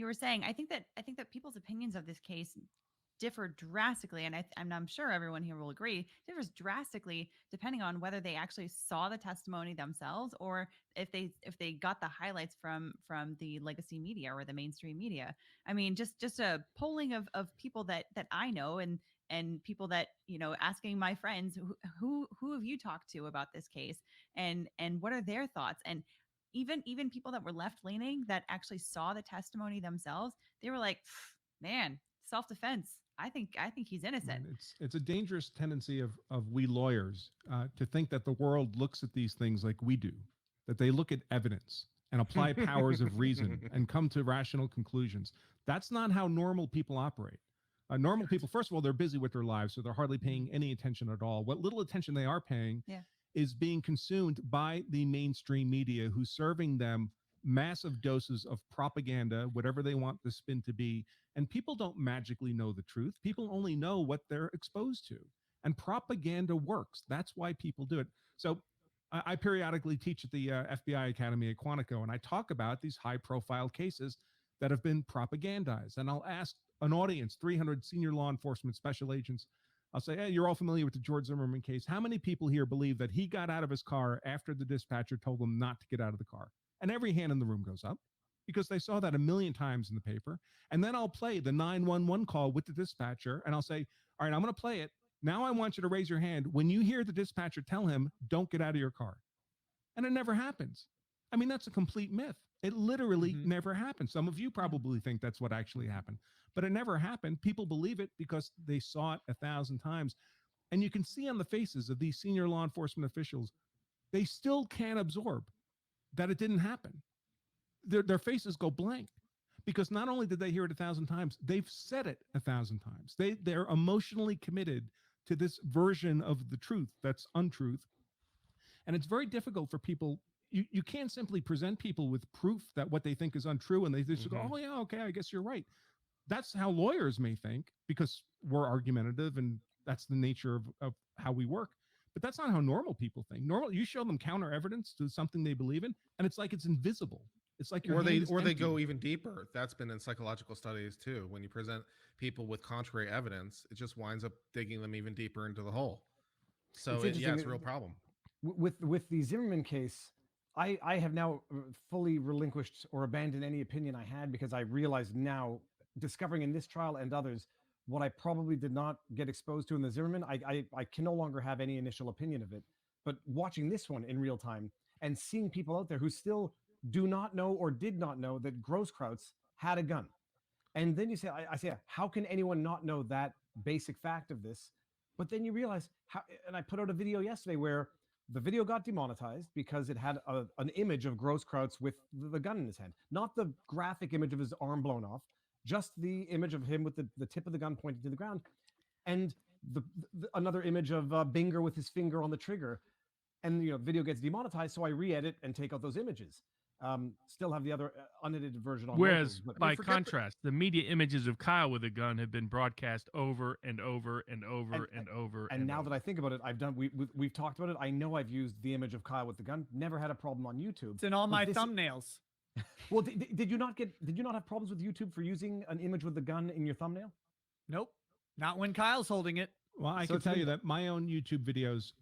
were saying, I think that people's opinions of this case differ drastically, and I'm sure everyone here will agree, differs drastically depending on whether they actually saw the testimony themselves or if they got the highlights from the legacy media or the mainstream media. I mean, just a polling of people that I know, and people that, asking my friends, who have you talked to about this case, and what are their thoughts, and even people that were left leaning that actually saw the testimony themselves, they were like, man, self-defense. I think he's innocent. It's a dangerous tendency of we lawyers to think that the world looks at these things like we do, that they look at evidence and apply powers of reason and come to rational conclusions. That's not how normal people operate. Normal people, first of all, they're busy with their lives, so they're hardly paying any attention at all. What little attention they are paying is being consumed by the mainstream media, who's serving them massive doses of propaganda, whatever they want the spin to be. And people don't magically know the truth. People only know what they're exposed to. And propaganda works. That's why people do it. So I periodically teach at the FBI Academy at Quantico, and I talk about these high-profile cases that have been propagandized. And I'll ask an audience, 300 senior law enforcement special agents, I'll say, hey, you're all familiar with the George Zimmerman case. How many people here believe that he got out of his car after the dispatcher told him not to get out of the car? And every hand in the room goes up because they saw that a million times in the paper. And then I'll play the 911 call with the dispatcher, and I'll say, all right, I'm going to play it. Now I want you to raise your hand when you hear the dispatcher tell him, don't get out of your car. And it never happens. I mean, that's a complete myth. It literally never happened. Some of you probably think that's what actually happened, but it never happened. People believe it because they saw it 1,000 times. And you can see on the faces of these senior law enforcement officials, they still can't absorb that it didn't happen. Their faces go blank because not only did they hear it 1,000 times, they've said it 1,000 times. They're emotionally committed to this version of the truth that's untruth. And it's very difficult for people. You can't simply present people with proof that what they think is untrue and they just go, oh yeah, okay, I guess you're right. That's how lawyers may think because we're argumentative and that's the nature of how we work. But that's not how normal people think. Normal, you show them counter evidence to something they believe in, and it's like it's invisible. It's like they go even deeper. That's been in psychological studies too. When you present people with contrary evidence, it just winds up digging them even deeper into the hole. So it's a real problem. With the Zimmerman case, I have now fully relinquished or abandoned any opinion I had because I realize now, discovering in this trial and others, what I probably did not get exposed to in the Zimmerman, I can no longer have any initial opinion of it. But watching this one in real time and seeing people out there who still do not know or did not know that Grosskreutz had a gun. And then you say, I say, how can anyone not know that basic fact of this? But then you realize how, and I put out a video yesterday where the video got demonetized because it had an image of Grosskreutz with the gun in his hand, not the graphic image of his arm blown off, just the image of him with the tip of the gun pointing to the ground, and another image of Binger with his finger on the trigger. And video gets demonetized, so I re-edit and take out those images. Still have the other unedited version on. Whereas, by contrast, the media images of Kyle with a gun have been broadcast over and over and over and over. And now that I think about it, we've talked about it. I know I've used the image of Kyle with the gun. Never had a problem on YouTube. It's in all my thumbnails. Well, did you not have problems with YouTube for using an image with the gun in your thumbnail? Nope, not when Kyle's holding it. Well, I can tell you that my own YouTube videos